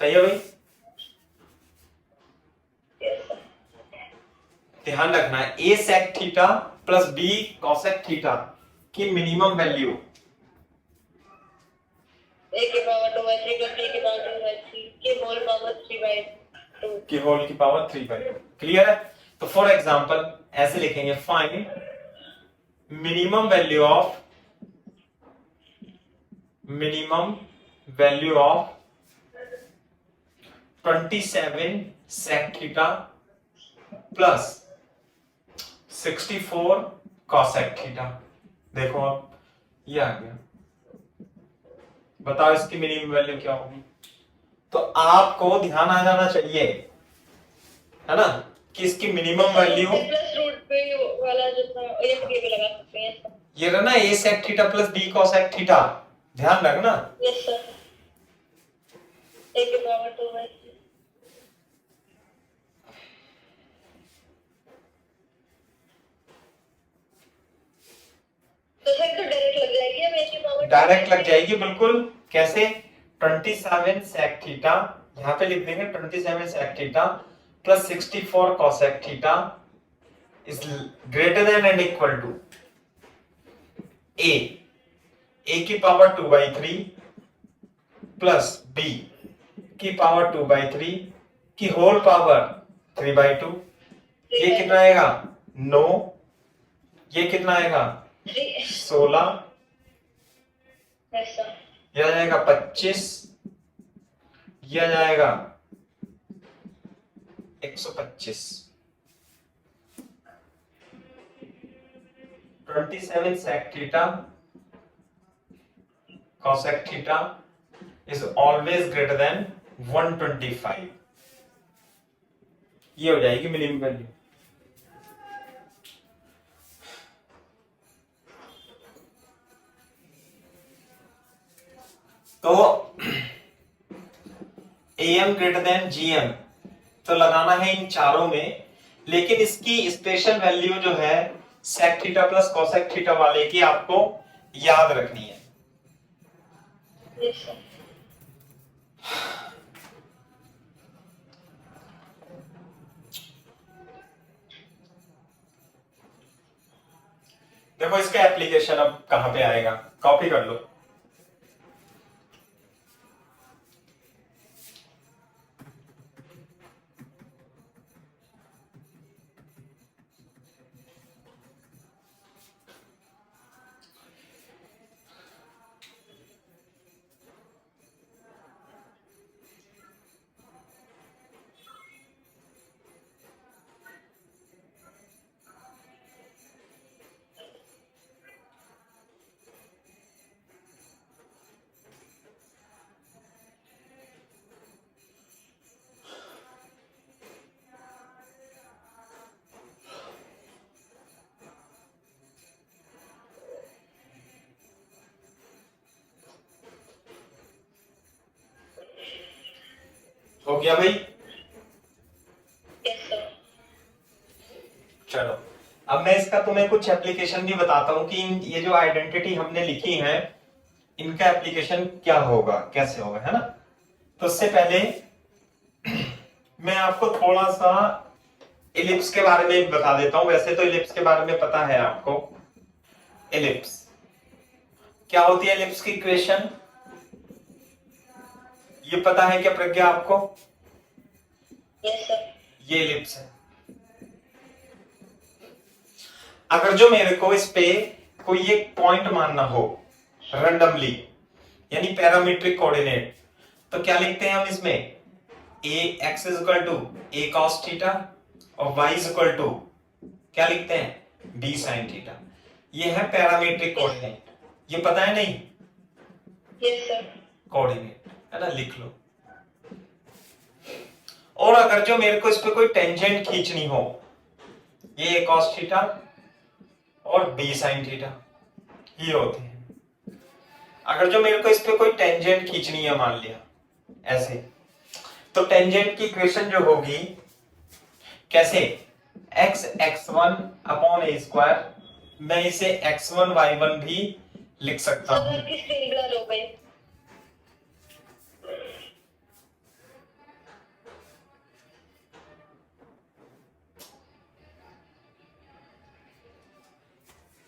सही है भाई, ध्यान रखना है a sec theta plus b cosec theta की मिनिमम वैल्यू a की पावर 2/3 प्लस b की पावर 2/3 की होल पावर 3/2 की होल की पावर 3/2। क्लियर है। तो फॉर एग्जांपल ऐसे लिखेंगे, find minimum value of 27 sec theta plus 64 cosec theta. देखो अब ये आ गया, बताओ इसकी मिनिमम वैल्यू क्या होगी। तो आपको ध्यान आ जाना चाहिए, है ना, कि इसकी मिनिमम वैल्यू प्लस रूट पे वाला जो था ये भी लगा सकते हैं इसका। ये रहा ना a sec theta plus b cosec theta, ध्यान रखना। यस सर, a के पावर 2 तो सर तो डायरेक्ट लग जाएगी अब a की पावर डायरेक्ट लग जाएगी बिल्कुल। कैसे? 27 sec थीटा, यहां पे लिख देंगे 27 sec theta plus 64 cosec theta is greater than and equal to a की पावर 2/3 प्लस b की पावर 2/3 की होल पावर 3/2। ये कितना आएगा? 9। ये कितना आएगा? 16। ऐसा ये आ जाएगा 25। ये आ जाएगा 125। 27 sec theta cosec theta is always greater than 125। ये हो जाएगी मिनिमम वैल्यू। तो AM ग्रेटर देन GM तो लगाना है इन चारों में, लेकिन इसकी स्पेशल वैल्यू जो है sec theta plus cosec theta वाले की आपको याद रखनी है। Yes sir. देखो इसका एप्लीकेशन अब कहां पे आएगा, कॉपी कर लो। हो गया भाई? Yes sir. चलो अब मैं इसका तुम्हें कुछ एप्लीकेशन भी बताता हूं कि ये जो आइडेंटिटी हमने लिखी है इनका एप्लीकेशन क्या होगा, कैसे होगा, है ना। तो उससे पहले मैं आपको थोड़ा सा इलिप्स के बारे में बता देता हूं। वैसे तो इलिप्स के बारे में पता है आपको। इलिप्स क्या होती है? इलिप्स की इक्वेशन ये पता है क्या प्रज्ञा आपको? Yes sir. ये इलिप्स है। अगर जो मेरे को इस पे कोई एक पॉइंट मानना हो रैंडमली, यानी पैरामीट्रिक कोऑर्डिनेट, तो क्या लिखते हैं हम इसमें? x is equal to a cos theta और y इज इक्वल टू क्या लिखते हैं? b sin theta. ये है पैरामीट्रिक कोऑर्डिनेट। ये पता है नहीं? Yes sir. कोऑर्डिनेट है ना, लिख लो। और अगर जो मेरे को इस पे कोई टेंजेंट खींचनी हो, ये a cos थीटा और b sin थीटा ये होते हैं। अगर जो मेरे को इस पे कोई टेंजेंट खींचनी है, मान लिया ऐसे, तो टेंजेंट की इक्वेशन जो होगी कैसे? x x1 upon a square, मैं इसे x1 y1 भी लिख सकता हूं। सर की स्क्रीन ब्लर हो गई।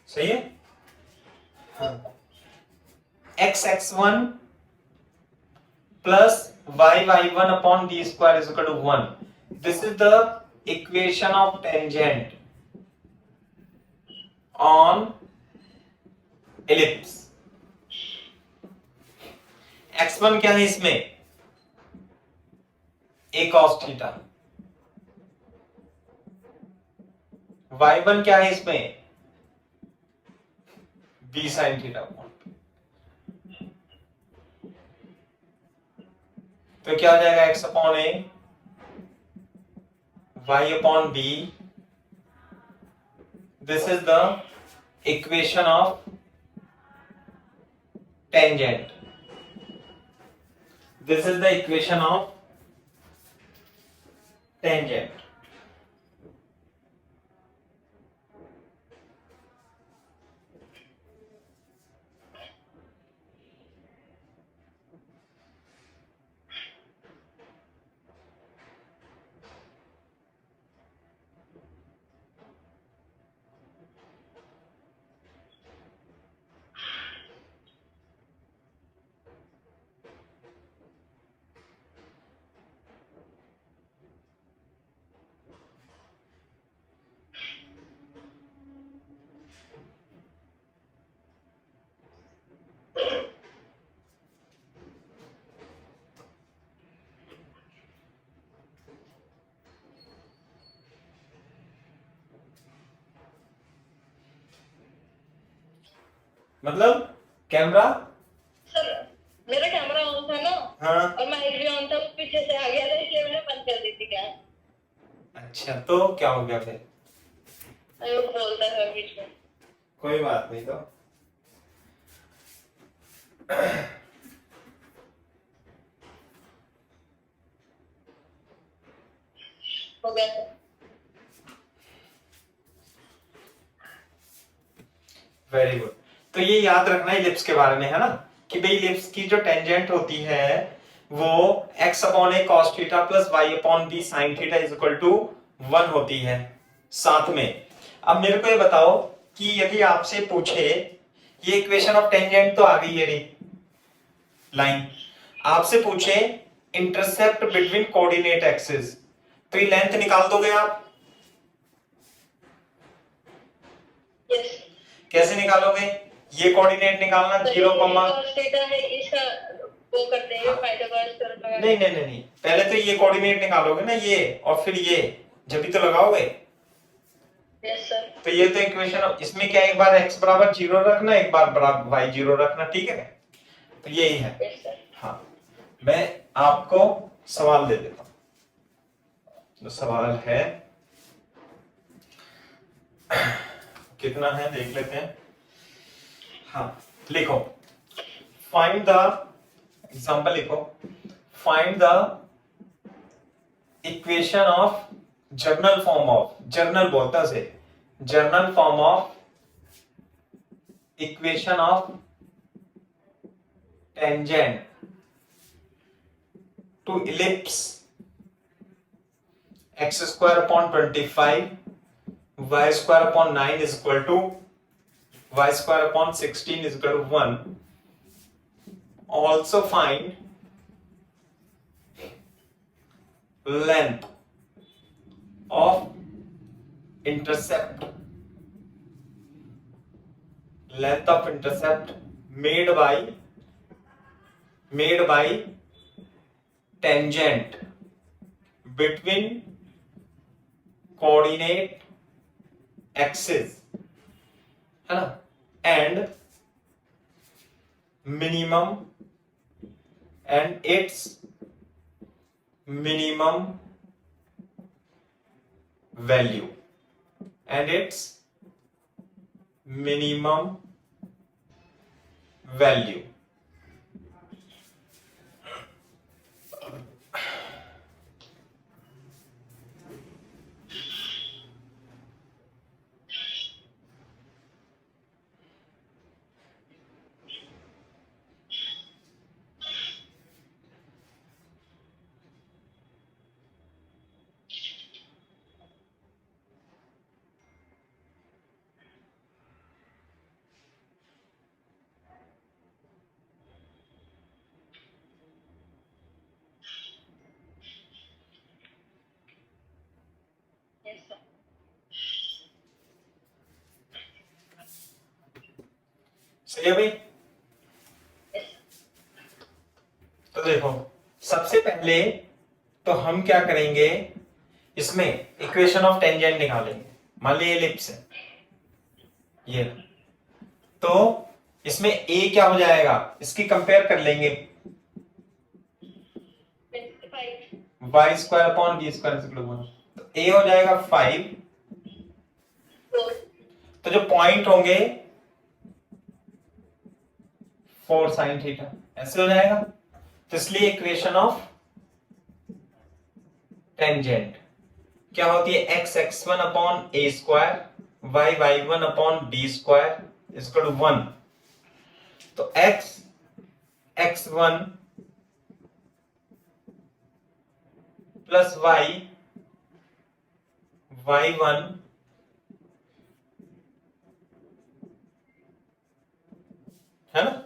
सही है? हाँ। x x1 plus y y1 upon b square is equal to 1। This is the equation of tangent on ellipse. x1 क्या है इसमें, a cos थीटा। y1 क्या है इसमें, b sin थीटा। तो क्या हो जाएगा, x upon a y upon b, this is the equation of tangent, this is the equation of tangent. मतलब कैमरा, सर मेरा कैमरा ऑन था ना, हाँ और माइक भी ऑन था, वो पीछे से आ गया था, इसलिए मैंने बंद कर दी थी। क्या अच्छा तो क्या हो गया फिर, वो बोलता है बीच में। कोई बात नहीं। तो हो गया सर। Very good. तो ये याद रखना इलिप्स के बारे में है ना, कि भाई इलिप्स की जो टेंजेंट होती है वो x upon a cos theta plus y upon b sine theta is equal to 1 होती है साथ में। अब मेरे को ये बताओ कि यदि आपसे पूछे, ये इक्वेशन ऑफ टेंजेंट तो आ गई है लाइन, आपसे पूछे इंटरसेप्ट बिटवीन कोऑर्डिनेट एक्सिस, तो ये लेंथ निकाल दोगे आप, यस। कैसे निकालोगे, ये कोऑर्डिनेट निकालना 0, cos थीटा है, इसका वो करते हैं पाइथागोरस थ्योरम लगा। नहीं, पहले तो ये कोऑर्डिनेट निकालोगे ना, ये और फिर ये, जब भी तो लगाओगे। Yes sir. तो ये तो इक्वेशन, इसमें क्या, एक बार x बराबर 0 रखना, एक बार बराबर y 0 रखना, ठीक है। तो यही है। Yes sir. हाँ, मैं आपको सवाल दे देता हूं। तो सवाल है, कितना है देख लेते हैं। हाँ लिखो, फाइंड द एग्जांपल, लिखो find the equation of general form of, general बोलता है general form of equation of tangent to ellipse x square upon 25 y square upon 9 is equal to y square upon 16 is equal to 1। Also find length of intercept, length of intercept made by tangent between coordinate axis, है ना, and minimum and its minimum value and its minimum value। सही है भाई। तो देखो सबसे पहले तो हम क्या करेंगे, इसमें इक्वेशन ऑफ टेंजेंट निकालेंगे। मान लीजिए एलिप्स है ये, तो इसमें a क्या हो जाएगा, इसकी कंपेयर कर लेंगे, y square upon b square equal to 1। तो a हो जाएगा 5, तो जो पॉइंट होंगे 4 साइन थीटा ऐसे हो जाएगा। तो इसलिए इक्वेशन ऑफ टेंजेंट क्या होती है, x x1 upon A square y y1 upon b square equal to 1। तो x x1 plus y y1 है ना,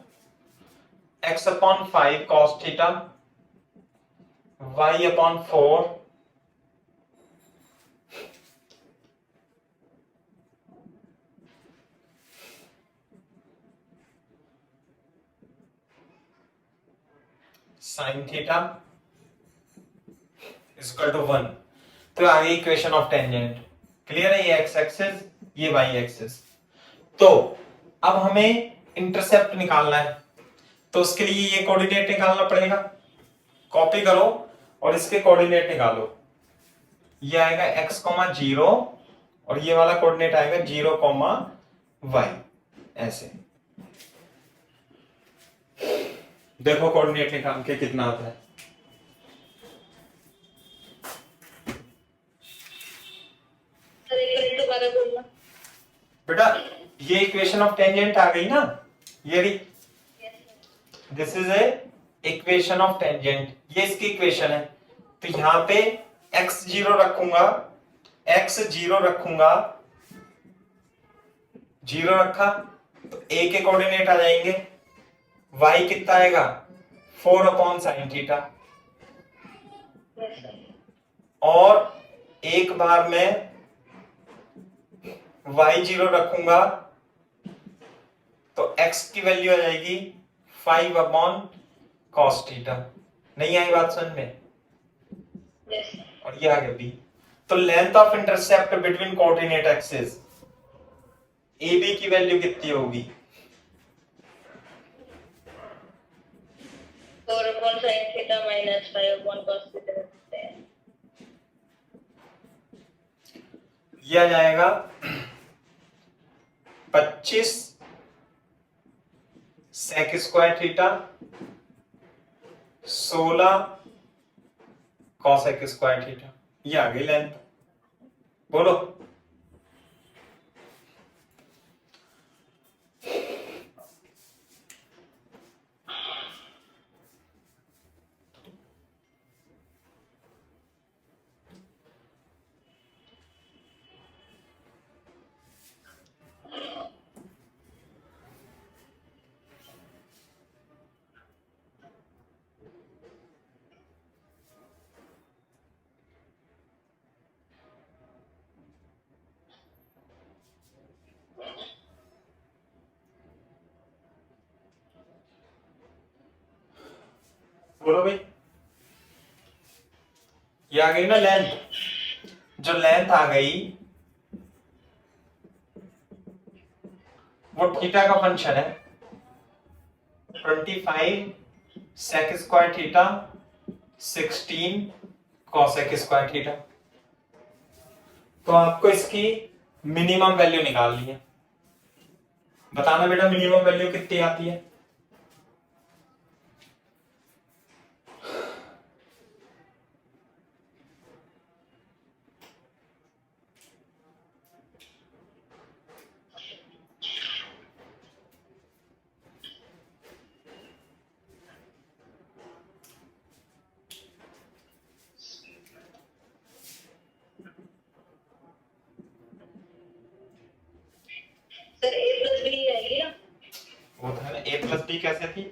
x upon 5 cos theta y upon 4 sine theta equal to 1। तो आ गई इक्वेशन ऑफ टेंजेंट। क्लियर है, ये x axis ये Y axis. तो अब हमें इंटरसेप्ट निकालना है, तो उसके लिए ये कोऑर्डिनेट निकालना पड़ेगा। कॉपी करो और इसके कोऑर्डिनेट निकालो। ये आएगा x, 0 और ये वाला कोऑर्डिनेट आएगा 0, y ऐसे। देखो कोऑर्डिनेट निकाल के कितना आता है। बेटा ये इक्वेशन ऑफ टेंजेंट आ गई ना, ये this is a equation of tangent, ये इसकी इक्वेशन है। तो यहां पे x0 रखूंगा, x0 रखूंगा, 0 रखा तो a के कोऑर्डिनेट आ जाएंगे, y कितना आएगा 4 अपॉन साइन थीटा, और एक बार में y0 रखूंगा तो x की वैल्यू आ जाएगी 5 अपॉन cos थीटा। नहीं आई बात समझ में? yes. और ये आ गया b। तो length of intercept between coordinate axis AB की वैल्यू कितनी होगी? 4 upon sin theta minus 5 upon cos theta। ये आ जाएगा 25 sec square theta 16 cosec square theta. ये आ गई लेंथ। बोलो बोलो भाई, ये आ गई ना लेंथ। जो लेंथ आ गई वो थीटा का फंक्शन है, 25 sec square theta 16 cosec square theta. तो आपको इसकी मिनिमम वैल्यू निकालनी है। बताना बेटा मिनिमम वैल्यू कितनी आती है? सर a plus b आएगी ना? वो था ना a प्लस बी कैसे थी,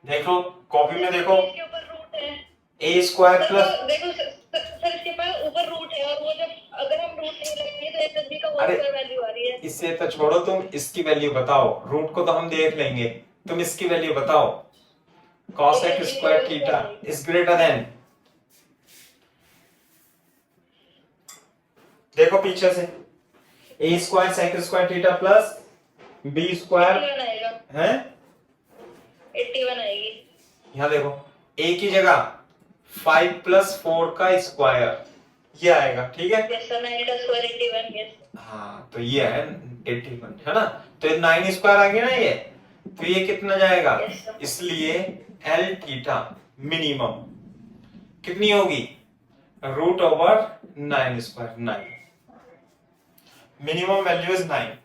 देखो कॉपी में देखो, इसके ऊपर रूट है a स्क्वायर प्लस, देखो सर इसके पास ऊपर रूट है, और वो जब अगर हम रूट नहीं लगाएंगे तो a plus b का होल अरे स्क्वायर वैल्यू आ रही है। इसे तो छोड़ो, तुम इसकी वैल्यू बताओ। रूट को तो हम देख लेंगे, तुम इसकी वैल्यू बताओ। cosec square theta is greater than, देखो पीछे से, A square sec square theta plus B square 81 आएगा, है, 81 आएगी। यहां देखो ए की जगह 5 + 4 का स्क्वायर ये आएगा, ठीक है। यस सर, 9 का स्क्वायर 81। यस हाँ तो ये है 81 है ना, तो 9 स्क्वायर आ गया ना ये, तो ये कितना जाएगा, Yes, sir. इसलिए एल थीटा मिनिमम कितनी होगी, √9 square, 9 minimum value is 9।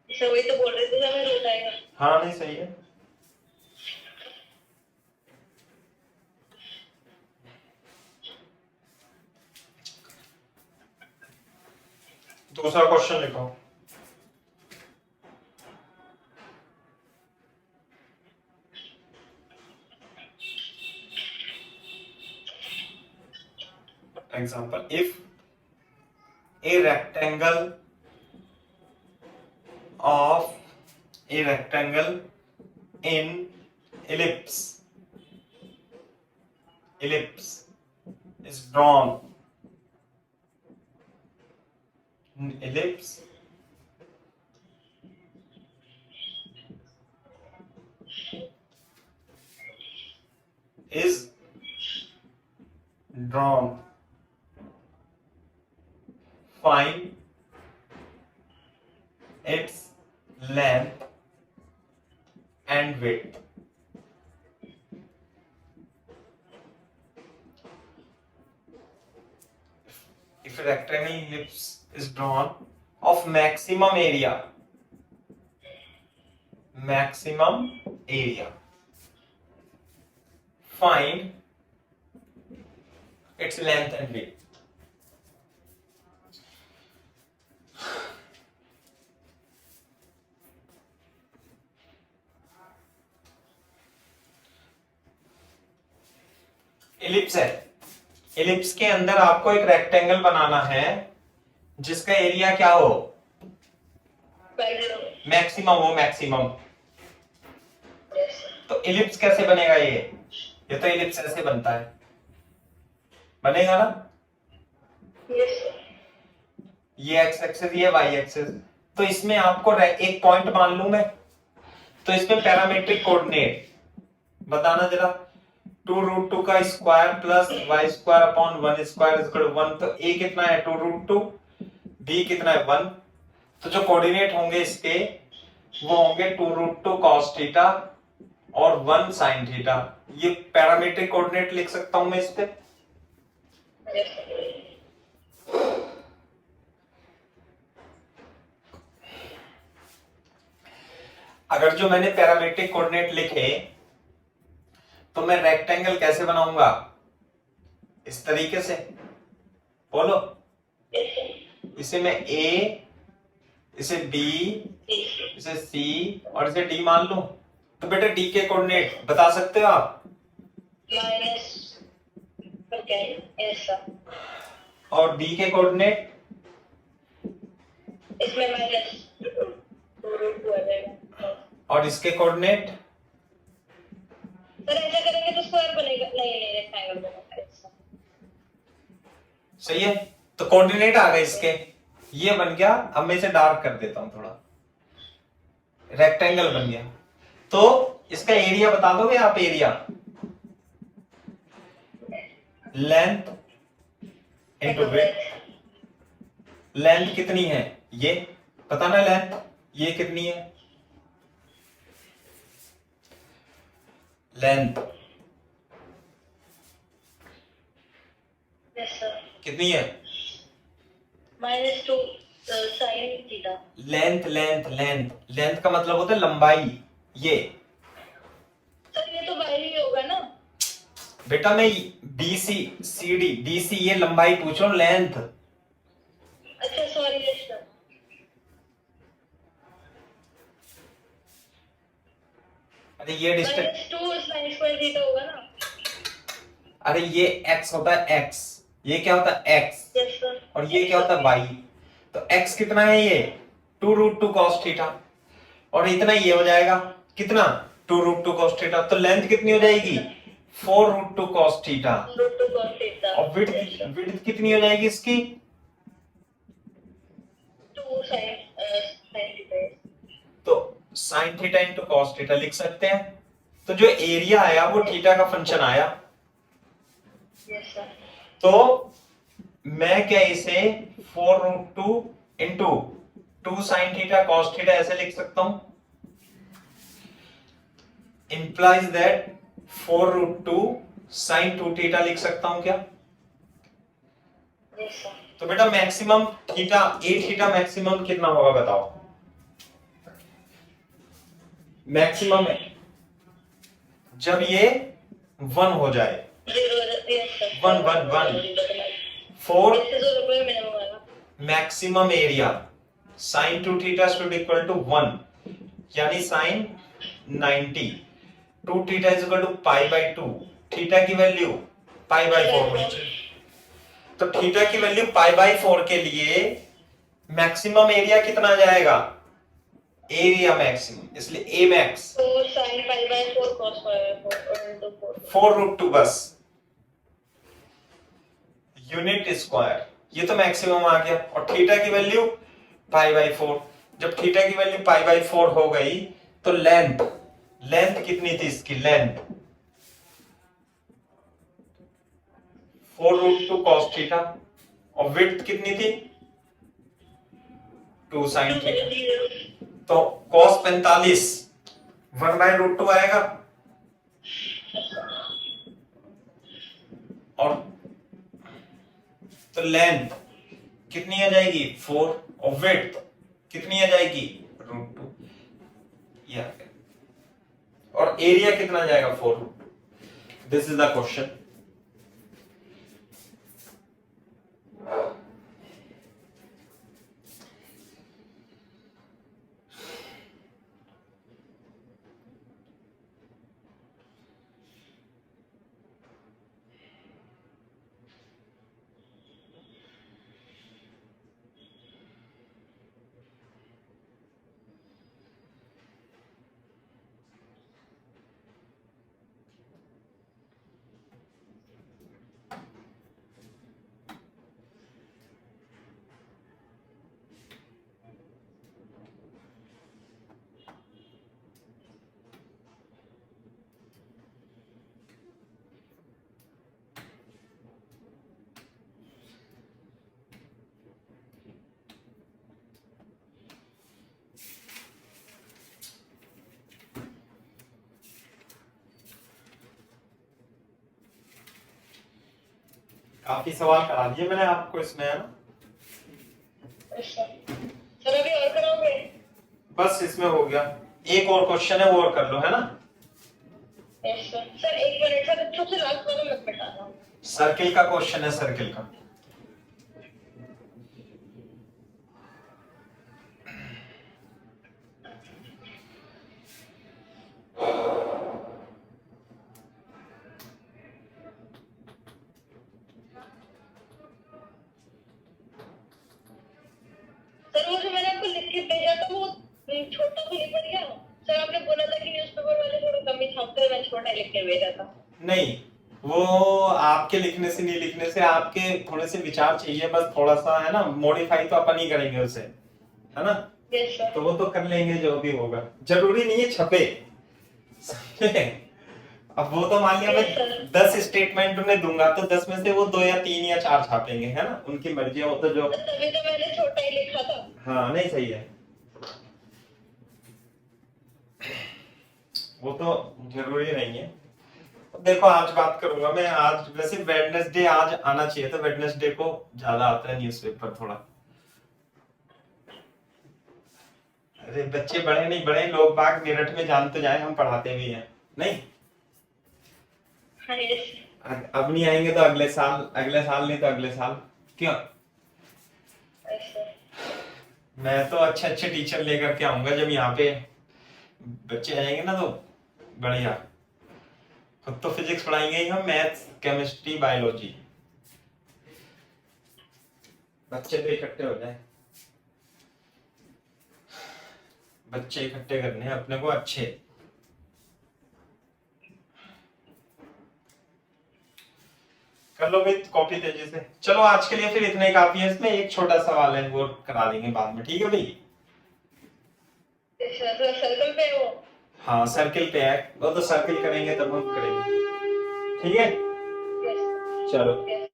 Sir वही तो बोल रहे थे, हमें रूट आएगा। हाँ नहीं सही है। दूसरा क्वेश्चन लिखो। Example, if a rectangle in ellipse is drawn, ellipse is drawn, find its length and width. If a rectangle ellipse is drawn of maximum area, find its length and width. Ellipse है, ellipse के अंदर आपको एक rectangle बनाना है जिसका area क्या हो, maximum हो, मैक्सिमम। तो एलिप्स कैसे बनेगा, ये तो एलिप्स ऐसे बनता है, बनेगा ना, ये एक्स एक्सिस, ये वाई एक्सिस। तो इसमें आपको एक पॉइंट मान लूं मैं, तो इसमें पैरामीट्रिक कोऑर्डिनेट बताना जरा, 2√2 का square plus y square upon 1 square is equal to 1। तो ए कितना है 2√2, बी कितना है 1। तो जो कोऑर्डिनेट होंगे इसके वो होंगे 2√2 cos थीटा और 1 sin थीटा। ये पैरामीट्रिक कोऑर्डिनेट लिख सकता हूं मैं इस पे। अगर जो मैंने पैरामीट्रिक कोऑर्डिनेट लिखे तो मैं रेक्टेंगल कैसे बनाऊंगा, इस तरीके से, बोलो। इसे मैं ए, इसे बी, इसे सी और इसे डी मान लूं। तो बेटा डी के कोऑर्डिनेट बता सकते हो आप, माइनस ऐसा, और बी के कोऑर्डिनेट इसमें माइनस 2√2 आ जाएगा, और इसके कोऑर्डिनेट। सर ऐसा करेंगे तो स्क्वायर बनेगा, नहीं रेक्टेंगल बनेगा ऐसा। सही है, तो कोऑर्डिनेट आ गए इसके, ये बन गया। अब मैं इसे डार्क कर देता हूं थोड़ा, रेक्टेंगल बन गया। तो इसका एरिया बता दोगे आप, area length into width. Length कितनी है ये पता ना, लेंथ ये कितनी है, लेंथ कितनी है, -2 sin theta. Length length length length का मतलब होता है लंबाई। ये सर ये तो बाई ही होगा ना बेटा, मैं BC CD BC ये लंबाई पूछ रहा हूं, लेंथ। अच्छा सॉरी सर, अरे ये डिस्टेंस, -2 sin स्क्वायर थीटा होगा ना। अरे ये x होता है x, ये क्या होता है x, यस सर। और ये क्या होता है y। तो x कितना है, ये 2√2 cos थीटा, और इतना ये हो जाएगा कितना 2√2 cos थीटा। तो लेंथ कितनी हो जाएगी 4√2 cos थीटा, √2 cos थीटा। और विड्थ कितनी हो जाएगी इसकी 2 sin थीटा। तो sin theta into cos theta लिख सकते हैं। तो जो एरिया आया वो थीटा का फंक्शन आया। Yes sir. तो मैं क्या इसे 4√2 into 2 sin theta cos theta ऐसे लिख सकता हूं, इंप्लाइज दैट 4√2 sin 2 थीटा लिख सकता हूं क्या। Yes sir. तो बेटा मैक्सिमम थीटा ए थीटा मैक्सिमम कितना होगा बताओ, मैक्सिमम है जब ये 1 हो जाए, 1 1 1 4 maximum area sin 2 theta should equal to 1, यानी sin 90, 2 theta is equal to pi by 2, theta की वैल्यू पाई बाई 4 होनी चाहिए। तो थीटा की वैल्यू पाई बाई 4 के लिए मैक्सिमम एरिया कितना आ जाएगा, एरिया मैक्सिमम, इसलिए ए मैक्स 4√2 बस यूनिट स्क्वायर, ये तो मैक्सिमम आ गया। और थीटा की वैल्यू पाई बाई 4, जब थीटा की वैल्यू पाई बाई 4 हो गई तो लेंथ, लेंथ कितनी थी इसकी, लेंथ 4√2 cos थीटा, और विड्थ कितनी थी 2 sin थीटा। तो cos 45 1/√2 आएगा, और तो लेंथ कितनी आ जाएगी 4, और विड्थ कितनी आ जाएगी √2, या और एरिया कितना आ जाएगा 4√2। This is the question. काफी सवाल करा दिए मैंने आपको इसमें, है ना। सर अभी और कराओगे? बस इसमें हो गया, एक और क्वेश्चन है वो और कर लो, है ना। Yes sir. सर एक मिनट सर, सबसे लास्ट वाला मत मिटाना। सर्किल का क्वेश्चन है, सर्किल का। सर वो जो मैंने आपको लिख के भेजा था वो छोटा तो नहीं पड़ गया? सर आपने बोला था कि न्यूज़पेपर वाले थोड़ा कम ही छापते हैं, मैंने छोटा लिख के भेजा था। नहीं, वो आपके लिखने से नहीं, लिखने से आपके थोड़े से विचार चाहिए, बस थोड़ा सा, है ना। मॉडिफाई तो अपन ही करेंगे उसे, है ना। Yes sir. तो वो तो कर लेंगे जो भी होगा, जरूरी नहीं है छपे। अब वो तो मान लिया मैं 10 स्टेटमेंट उन्हें दूंगा तो 10 में से वो 2 या 3 या 4 छापेंगे, है ना, उनकी मर्जी है वो तो। जो तभी तो मैंने छोटा ही लिखा था। हाँ नहीं सही है, वो तो जरूरी नहीं है। देखो आज बात करूंगा मैं, आज वैसे वेडनेसडे आज आना चाहिए था, वेडनेसडे को ज्यादा आता है न्यूज़पेपर थोड़ा। अरे बच्चे बड़े नहीं, बड़े लोग बाग मेरठ में जान तो जाए, हम पढ़ाते भी हैं नहीं। हाँ यस। अब नहीं आएंगे तो अगले साल, अगले साल नहीं तो अगले साल। क्यों? Yes sir. मैं तो अच्छे अच्छे टीचर लेकर के आऊंगा जब यहाँ पे बच्चे आएंगे ना, तो बढ़िया। खुद तो फिजिक्स पढ़ाएंगे ही हम, मैथ्स केमिस्ट्री बायोलॉजी। बच्चे तो इकट्ठे हो जाए, बच्चे इकट्ठे करने हैं अपने को अच्छे। कर लो भाई कॉपी तेजी से। चलो आज के लिए फिर इतना ही काफी है, इसमें एक छोटा सवाल है वो करा देंगे बाद में, ठीक है भाई? सर्कल पे हो? हाँ सर्किल पे है वो, तो सर्किल करेंगे तब हम करेंगे, ठीक है? यस चलो यस।